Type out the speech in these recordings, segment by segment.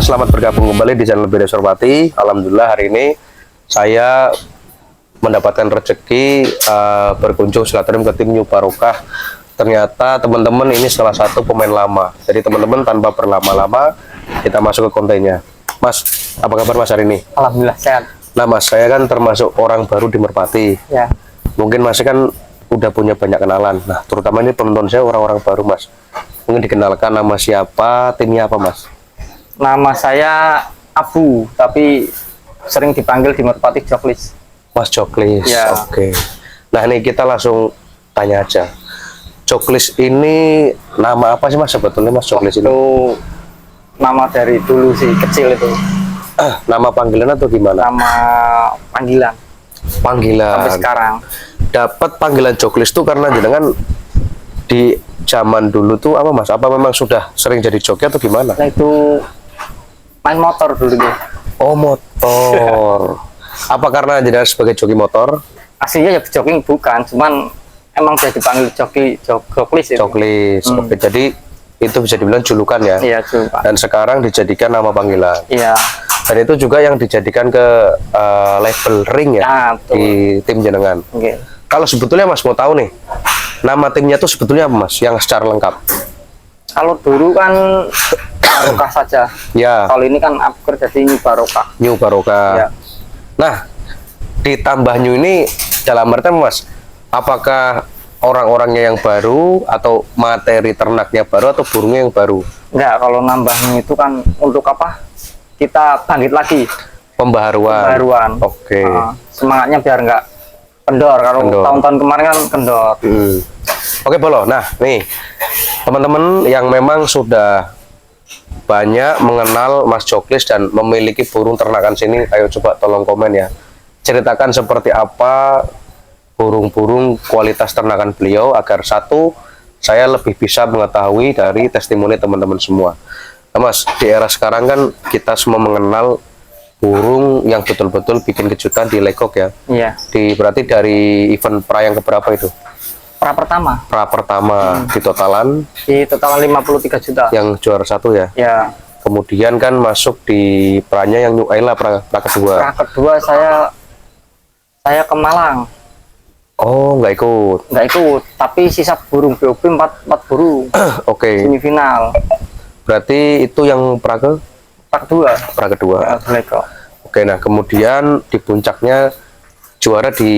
teman-teman, selamat bergabung kembali di channel Beda Sorpati. Alhamdulillah hari ini saya mendapatkan rezeki berkunjung silaturahmi ke tim New Barokah. Ternyata teman-teman ini salah satu pemain lama. Jadi teman-teman tanpa berlama-lama kita masuk ke kontennya. Mas, apa kabar Mas hari ini? Alhamdulillah sehat. Nah Mas, saya kan termasuk orang baru di Merpati. Ya. Mungkin Mas kan udah punya banyak kenalan. Nah, terutama ini penonton saya orang-orang baru Mas. Mungkin dikenalkan nama siapa, timnya apa Mas? Nama saya Abu, tapi sering dipanggil di Merpati Joklis. Mas Joklis, Ya. Oke. Nah ini kita langsung tanya aja. Joklis ini nama apa sih Mas sebetulnya Mas Joklis ini? Itu nama dari dulu sih, kecil itu. Nama panggilan atau gimana? Nama panggilan Panggilan. sampai sekarang. Dapat panggilan Joklis tuh karena jenengan di zaman dulu tuh apa Mas? Apa memang sudah sering jadi joki atau gimana? Nah itu main motor dulu tuh. Oh motor. Apa karena jenengan sebagai joki motor? Aslinya ya jogging bukan, cuman emang jadi dipanggil Joklis itu. Joklis. Oke, jadi itu bisa dibilang julukan ya. Iya juga. Dan sekarang dijadikan nama panggilan. Iya. Dan itu juga yang dijadikan ke level ring ya, Ah, betul. di tim jenengan. Oke. Kalau sebetulnya Mas mau tahu nih, nama timnya tuh sebetulnya apa Mas? Yang secara lengkap? Kalau dulu kan Barokah saja. Ya, Kalau ini kan upgrade jadi New Barokah. New Barokah. Ya. Nah, ditambah new ini dalam artian Mas, apakah orang-orangnya yang baru atau materi ternaknya baru atau burungnya yang baru? Enggak, kalau nambahnya itu kan untuk apa? Kita bangkit lagi. Pembaharuan. Pembaruan. Oke. Semangatnya biar nggak kendor. Kalau Kendor. tahun-tahun kemarin kan kendor. Oke, Bolo. Nah, nih teman-teman yang memang sudah banyak mengenal Mas Joklis dan memiliki burung ternakan sini, ayo coba tolong komen ya. Ceritakan seperti apa burung-burung kualitas ternakan beliau agar satu saya lebih bisa mengetahui dari testimoni teman-teman semua. Nah, Mas, di era sekarang kan kita semua mengenal burung yang betul-betul bikin kejutan di Legok ya. Iya. Berarti dari event pra yang keberapa itu? Pra pertama. Pra pertama di totalan Di total 53 juta. yang juara satu ya. Ya. Kemudian kan masuk di pranya yang New Ayla pra kedua. Pra kedua saya ke Malang. Oh, nggak ikut. Nggak ikut, tapi sisa burung BOB 4 burung. Oke. Semifinal. Berarti itu yang pra Pra kedua. Leko. Oke, nah kemudian di puncaknya juara di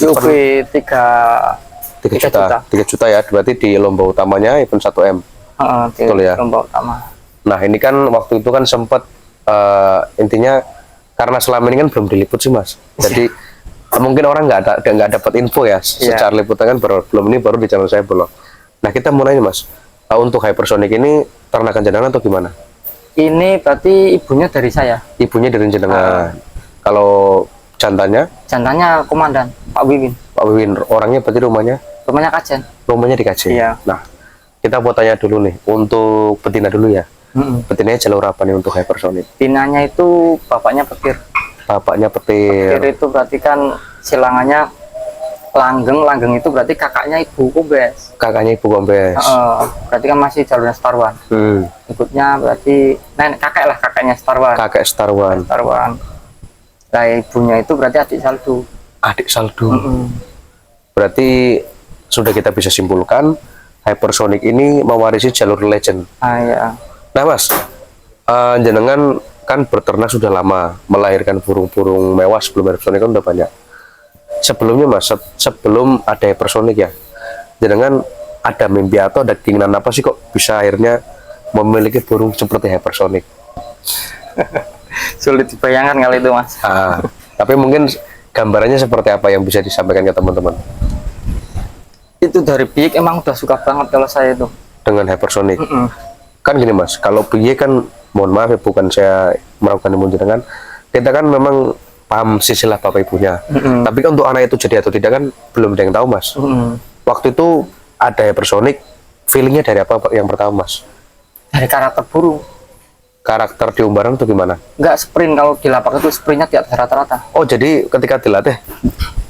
BOB 3 juta. 3 juta ya. Berarti di lomba utamanya event 1M. Di Betul ya? lomba utama. Nah, ini kan waktu itu kan sempat intinya karena selama ini kan belum diliput sih Mas. Jadi mungkin orang nggak dapat info ya secara liputan kan belum ini baru di channel saya belum. Nah, kita mau nanya Mas, untuk Hypersonic ini ternakan jenengan atau gimana? Ini berarti ibunya dari saya. Ibunya dari jenengan. Kalau jantannya? Jantannya komandan Pak Wiwin. Pak Wiwin, orangnya berarti rumahnya? Rumahnya Kajen. Rumahnya di Kajen. Iya. Nah, kita mau tanya dulu nih untuk betina dulu ya. Betinanya jalur apa nih untuk Hypersonic? Pinanya itu bapaknya petir. Bapaknya petir. Petir itu berarti kan silangannya langgeng itu berarti kakaknya ibu Kombes. Kakaknya ibu Kombes. Berarti kan masih jalurnya Star One. Ikutnya berarti kakaknya Star One. Kakek Star One. Nah, ibunya itu berarti adik saldo. Adik saldo. Berarti sudah kita bisa simpulkan Hypersonic ini mewarisi jalur legend. Iya. Nah Mas, jenengan kan berternak sudah lama, melahirkan burung-burung mewah sebelum Hypersonic kan udah banyak. Sebelumnya Mas, sebelum ada Hypersonic ya, jenengan ada mimpi atau ada keinginan apa sih kok bisa akhirnya memiliki burung seperti Hypersonic? Sulit dibayangkan kali itu Mas. Tapi mungkin gambarannya seperti apa yang bisa disampaikan ke teman-teman? Itu dari biik emang udah suka banget kalau saya itu. Dengan Hypersonic? Kan gini Mas, kalau biik kan, mohon maaf ya bukan saya melakukan ilmu jenengan, kita kan memang paham sisilah bapak ibunya. Tapi kan untuk anak itu jadi atau tidak kan belum ada yang tahu Mas. Waktu itu ada Hypersonic, feelingnya dari apa yang pertama Mas? Dari karakter burung. Karakter di umbaran itu gimana? Nggak sprint, kalau di lapak itu sprintnya di atas rata-rata. Oh jadi ketika dilatih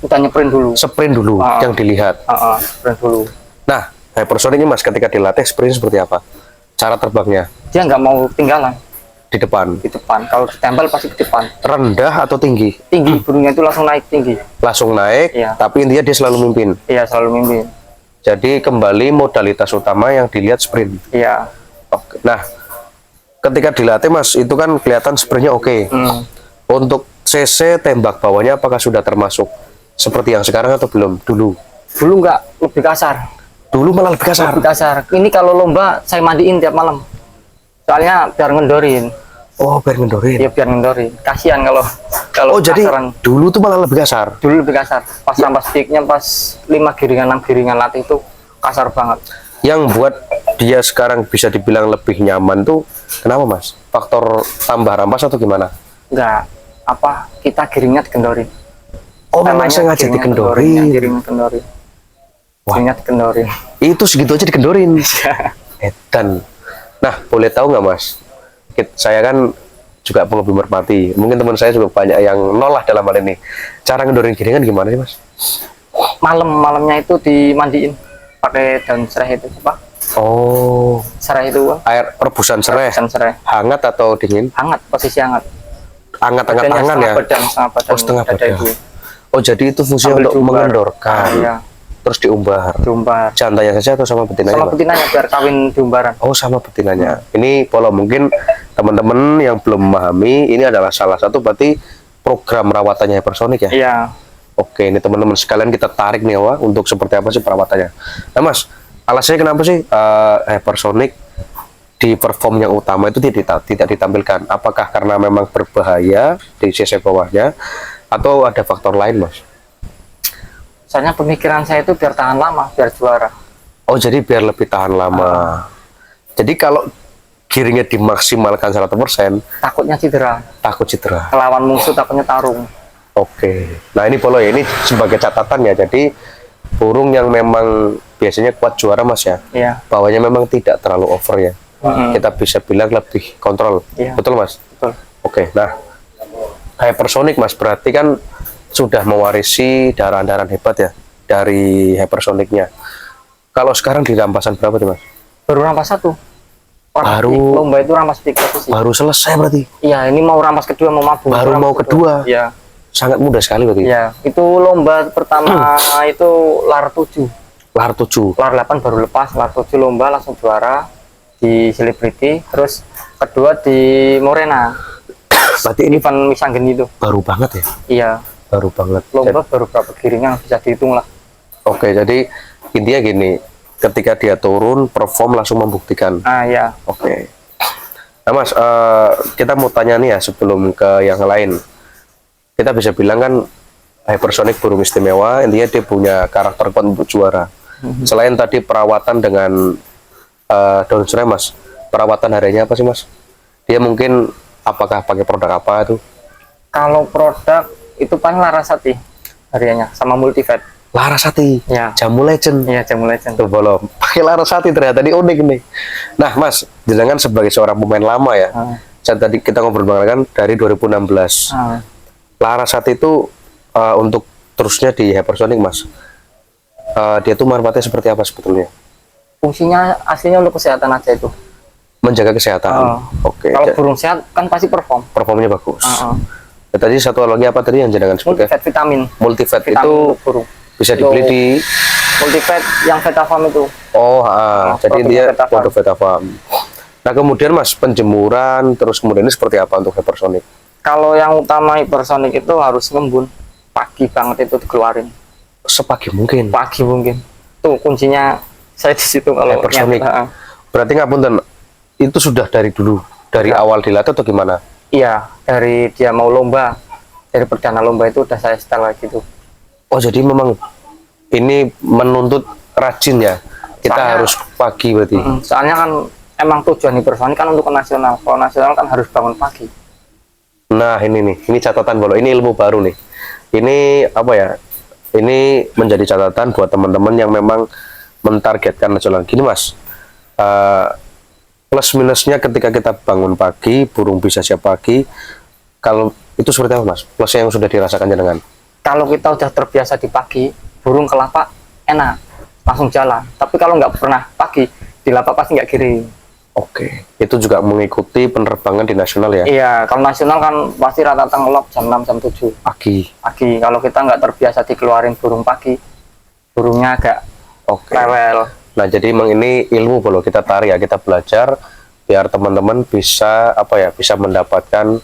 Kita nyeprin dulu. sprint dulu yang dilihat. Sprint dulu. Nah Hypersonic ini Mas ketika dilatih sprint seperti apa? Cara terbangnya? Dia nggak mau ketinggalan. di depan. Di depan. Kalau ditempel pasti di depan. Rendah atau tinggi? Tinggi, burungnya itu langsung naik tinggi. Langsung naik, Iya. tapi intinya dia selalu mimpin. Iya, selalu mimpin. Jadi kembali modalitas utama yang dilihat sprint. Iya. Oke. Nah, ketika dilatih Mas, itu kan kelihatan sprintnya oke. Untuk CC tembak bawahnya apakah sudah termasuk seperti yang sekarang atau belum? Dulu. Dulu nggak, lebih kasar. Dulu malah lebih kasar. Lebih kasar. Ini kalau lomba saya mandiin tiap malam. Soalnya biar ngendorin. Oh, biar ngendorin. Iya, biar ngendorin. Kasihan kalau Oh, jadi kasaran. dulu tuh malah lebih kasar. Dulu lebih kasar. Pas rampas peaknya pas 5 giringan 6 giringan latih itu kasar banget. Yang buat dia sekarang bisa dibilang lebih nyaman tuh kenapa Mas? Faktor tambah rampas atau gimana? Enggak, apa, kita giringnya digendorin. Oh, memang Namanya sengaja giringnya digendorin. Giringnya digendorin. Wah. Giringnya digendorin. Itu segitu aja digendorin. Edan. Nah, boleh tahu nggak Mas? Saya kan juga penghobi merpati. Mungkin teman saya juga banyak yang nolak dalam hal ini. Cara ngendorin giringan gimana sih Mas? Malamnya itu dimandiin pakai daun serai itu apa? Oh, Serai itu air rebusan serai. rebusan serai. Hangat atau dingin? Hangat, posisi hangat. Hangat-hangat Badannya tangan ya? setengah badan Oh, setengah dada badan. itu. Oh, jadi itu fungsinya Sambil untuk diumbar. mengendorkan. Iya, Terus diumbar. diumbar. Jantannya saja atau sama betinanya? Sama Pak? betinanya biar kawin diumbaran. Oh, sama betinanya. Ini Polo, mungkin teman-teman yang belum memahami, ini adalah salah satu berarti program rawatannya Hypersonic ya? Iya. Oke, ini teman-teman sekalian kita tarik nih Wak, untuk seperti apa sih perawatannya. Nah Mas, alasannya kenapa sih Hypersonic di perform yang utama itu tidak ditampilkan? Apakah karena memang berbahaya di CC bawahnya, atau ada faktor lain Mas? Soalnya pemikiran saya itu biar tahan lama, biar juara. Oh, jadi biar lebih tahan lama. Jadi kalau giringnya dimaksimalkan 100%, Takutnya cedera. takut cedera. Lawan musuh takutnya tarung. Oke. Nah ini Polo ya, ini sebagai catatan ya. Jadi burung yang memang biasanya kuat juara Mas ya, Iya. bawahnya memang tidak terlalu over ya. Kita bisa bilang lebih kontrol. Iya. Betul Mas? Betul. Oke. Nah, Hypersonic Mas berarti kan sudah mewarisi darah-darah hebat ya dari Hypersonicnya. Kalau sekarang di rampasan berapa tuh Mas? Baru rampas 1. Baru- lomba itu rampas 3 posisi. Baru selesai berarti. Iya, ini mau rampas kedua mau mabung. Baru Rampas mau kedua. Iya. Sangat mudah sekali berarti. Iya, itu lomba pertama itu lar 7. Lar 7. Lar 8 baru lepas, lar 7 lomba langsung juara di Celebrity, terus kedua di Morena. Berarti ini Event Misanggen itu. baru banget ya? Iya, Baru banget. lomba baru berapa giringan bisa dihitung lah. Oke, jadi intinya gini, ketika dia turun, perform langsung membuktikan. Ah ya, Oke. Nah Mas, kita mau tanya nih ya sebelum ke yang lain. Kita bisa bilang kan Hypersonic burung istimewa, intinya dia punya karakter kuat untuk juara. Selain tadi perawatan dengan daun serai Mas, perawatan hariannya apa sih Mas? Dia mungkin apakah pakai produk apa itu? kalau produk itu paling Larasati hariannya sama Multivet. Larasati, Ya. jamu legend. Iya, Jamu Legend. Tuh belum pakai Larasati, ternyata ini unik nih. Nah Mas, jenengan sebagai seorang pemain lama ya, tadi kita ngobrol kan dari 2016. Ah, Larasati itu untuk terusnya di Hypersonic Mas, dia tuh manfaatnya seperti apa sebetulnya? fungsinya aslinya untuk kesehatan aja itu. Menjaga kesehatan. Oke. Kalau burung sehat kan pasti perform. Performanya bagus. Ah, ah. Ya, tadi satu lagi apa tadi yang jenengan sebutkan? Multivet vitamin. Multivet Vitamin itu untuk burung. bisa dibeli di. Multivet yang Vetafarm itu. Oh, jadi produknya dia Vetafarm. produk Vetafarm. Nah kemudian Mas, penjemuran terus kemudian ini seperti apa untuk Hypersonic? Kalau yang utama Hypersonic itu harus ngembun. Pagi banget itu dikeluarin. Sepagi mungkin. Pagi mungkin. Tuh kuncinya saya di situ kalau Hypersonic. nyata. Berarti ngapunten, itu sudah dari dulu, dari awal dilatih atau gimana? Iya, dari dia mau lomba. Dari perdana lomba itu udah saya setel kayak gitu. Oh jadi memang ini menuntut rajin ya. Kita Soalnya- harus pagi berarti. Soalnya kan emang tujuan Hypersonic kan untuk ke nasional. Kalau nasional kan harus bangun pagi. Nah ini nih, ini catatan Bolo. Ini ilmu baru nih. Ini apa ya? Ini menjadi catatan buat teman-teman yang memang mentargetkan nasional. Gini Mas, plus minusnya ketika kita bangun pagi, burung bisa siap pagi. Kalau itu seperti apa Mas? Plusnya yang sudah dirasakan jenengan? Kalau kita udah terbiasa di pagi, burung ke lapak enak, langsung jalan. Tapi kalau nggak pernah pagi, di lapak pasti nggak giring. Oke, itu juga mengikuti penerbangan di nasional ya? Iya, kalau nasional kan pasti rata-rata ngelop jam 6 jam 7 Pagi. pagi. Kalau kita nggak terbiasa dikeluarin burung pagi, burungnya agak Oke. rewel. Nah, jadi emang ini ilmu perlu kita tarik ya, kita belajar biar teman-teman bisa apa ya, bisa mendapatkan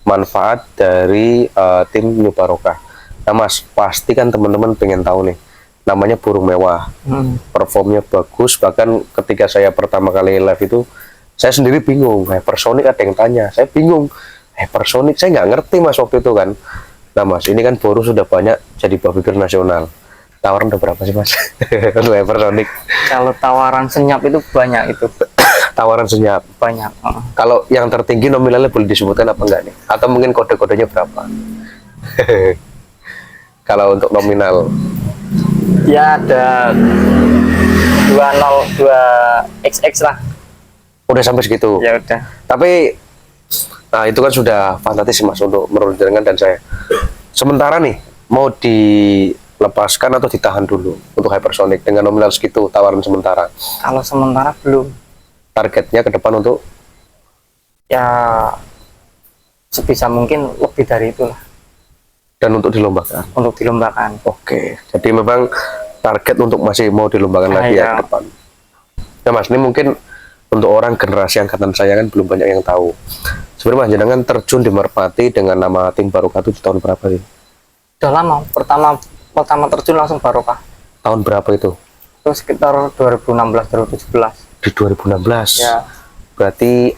manfaat dari tim New Barokah. Nah, Mas, pasti kan teman-teman pengen tahu nih, namanya burung mewah, performnya bagus. Bahkan ketika saya pertama kali live itu, saya sendiri bingung. Hypersonic ada yang tanya, saya bingung. Hypersonic saya nggak ngerti Mas waktu itu kan. Nah Mas, ini kan baru sudah banyak jadi buah bibir nasional. Tawaran udah berapa sih Mas untuk hypersonic? Kalau tawaran senyap itu banyak itu. Tawaran senyap. Banyak. Kalau yang tertinggi nominalnya boleh disebutkan apa enggak nih? Atau mungkin kode-kodenya berapa? Kalau untuk nominal. Ya ada 202XX lah. Udah sampai segitu. Ya udah. Tapi nah itu kan sudah fantastis Mas untuk menurut jenengan dan saya. Sementara nih mau dilepaskan atau ditahan dulu untuk hypersonic dengan nominal segitu tawaran sementara. Kalau sementara belum. Targetnya ke depan untuk Ya sebisa mungkin lebih dari itulah dan untuk dilombakan. untuk dilombakan. Oke, jadi memang target untuk masih mau dilombakan lagi ya Iya. ke depan. Nah Mas, ini mungkin untuk orang generasi angkatan saya kan belum banyak yang tahu. Sebenarnya Mas jenengan terjun di Merpati dengan nama tim Barokah itu di tahun berapa sih? Udah lama. Pertama terjun langsung Barokah. Tahun berapa itu? Itu sekitar 2016 2017. Di 2016. Ya. Berarti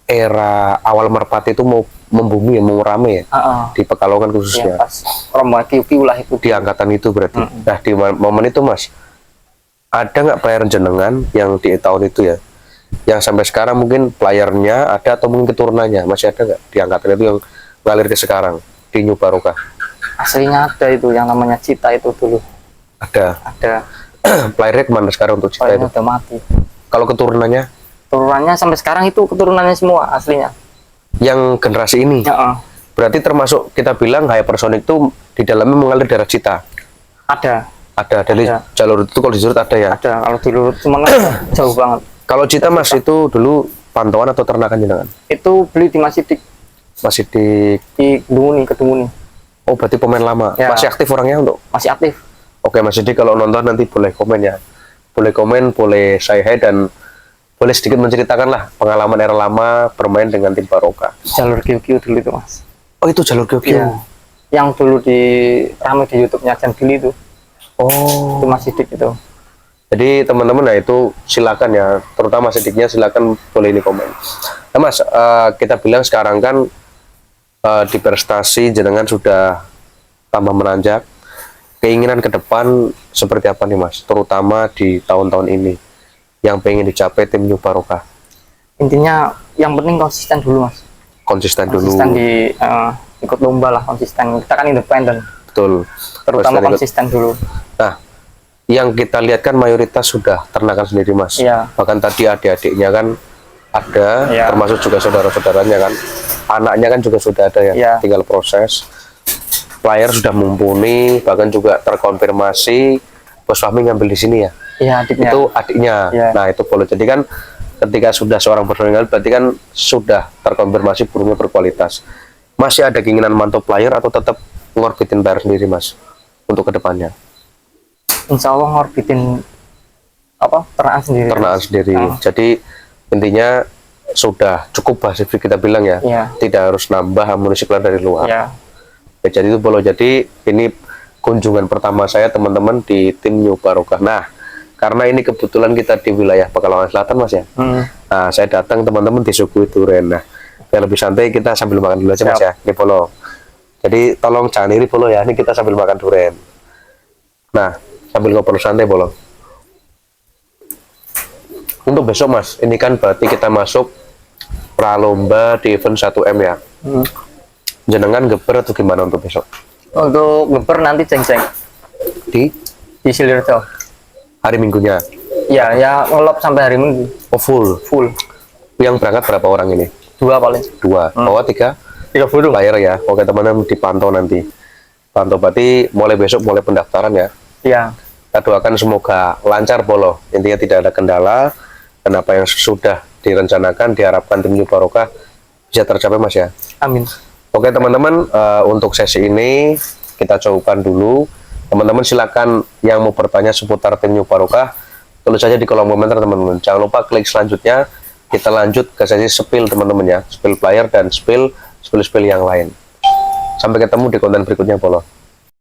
era awal Merpati itu mau membumi ya, mau rame ya di Pekalongan Ya, khususnya. pas rombongan kiu-kiu lah itu. Di angkatan itu berarti. Nah di momen itu Mas, ada nggak player jenengan yang di tahun itu ya, yang sampai sekarang mungkin playernya ada atau mungkin keturunannya masih ada nggak di angkatan itu yang ngalir ke sekarang di New Barokah? Aslinya ada itu yang namanya Cita itu dulu. Ada. Ada. Playernya kemana sekarang untuk Cita itu? Playernya udah mati. Kalau keturunannya Turunannya sampai sekarang itu keturunannya semua aslinya. yang generasi ini, Ya, berarti termasuk kita bilang hypersonic itu di dalamnya mengalir darah Cita. ada. Ada dari Ada. jalur itu kalau disurut ada ya. Ada. Kalau dulu cuma jauh banget. Kalau Cita Mas itu dulu pantauan atau ternakan jenengan? Itu beli di Masidik Masih di di Kedunguni. oh berarti pemain lama. Ya. Masih aktif orangnya untuk. Masih aktif. Oke Mas Didi kalau nonton nanti boleh komen ya. Boleh komen, boleh say hi dan boleh sedikit menceritakan lah pengalaman era lama bermain dengan tim Barokah. Jalur kiu-kiu dulu itu, Mas. Oh itu jalur QQ. Iya. Yang dulu ramai di YouTube-nya Jan Gili itu. Oh. Itu Masidik itu. Jadi teman-teman nah itu silakan ya, terutama sedikitnya silakan boleh ini komen. Nah Mas, kita bilang sekarang kan di prestasi jenengan sudah tambah menanjak. Keinginan ke depan seperti apa nih Mas, terutama di tahun-tahun ini yang pengen dicapai tim New Barokah? Intinya yang penting konsisten dulu, Mas. Konsisten dulu. Konsisten di ikut lomba lah, konsisten. Kita kan independen. Betul. Terutama Konsisten ikut. konsisten dulu. Nah, yang kita lihat kan mayoritas sudah ternakan sendiri Mas. Iya. Bahkan tadi adik-adiknya kan ada, Iya. termasuk juga saudara-saudaranya kan. Anaknya kan juga sudah ada ya, Iya. tinggal proses. Player sudah mumpuni, bahkan juga terkonfirmasi Bos Fahmi ngambil di sini ya. Iya, adiknya. Itu adiknya. Iya. Nah, itu boleh. Jadi kan ketika sudah seorang personil berarti kan sudah terkonfirmasi burungnya berkualitas. Masih ada keinginan mantau player atau tetap ngorbitin player sendiri Mas untuk kedepannya? Insya Allah ngorbitin ternakan sendiri. Ternakan sendiri. Jadi intinya sudah cukup basic kita bilang ya. Iya. Tidak harus nambah amunisi keluar dari luar. Iya. Ya, jadi itu boleh. Jadi ini kunjungan pertama saya teman-teman di tim New Barokah. Nah, karena ini kebetulan kita di wilayah Pekalongan Selatan Mas ya. Nah, saya datang teman-teman disuguhi durian. Nah, biar lebih santai kita sambil makan dulu aja Mas ya. Ini Polo. Jadi tolong jangan iri Polo ya. Ini kita sambil makan durian. Nah, sambil ngobrol santai Polo. Untuk besok Mas, ini kan berarti kita masuk pralomba di event 1M ya. Jenengan geber atau gimana untuk besok? Untuk geber nanti ceng-ceng Di Silirjo. hari Minggunya. Ya, ya ngelop sampai hari Minggu. Oh full. Full. Yang berangkat berapa orang ini? 2 paling. 2. Bawa 3 30. player ya. Oke teman-teman dipantau nanti. Pantau berarti mulai besok mulai pendaftaran ya. Iya. Kita doakan semoga lancar Polo. Intinya tidak ada kendala dan apa yang sudah direncanakan, diharapkan tim New Barokah bisa tercapai Mas ya. Amin. Oke teman-teman, untuk sesi ini kita cukupkan dulu. Teman-teman silakan yang mau bertanya seputar tim New Barokah tulis saja di kolom komentar teman-teman. Jangan lupa klik selanjutnya, kita lanjut ke sesi spill teman-teman ya, spill player dan spill yang lain. Sampai ketemu di konten berikutnya Polo.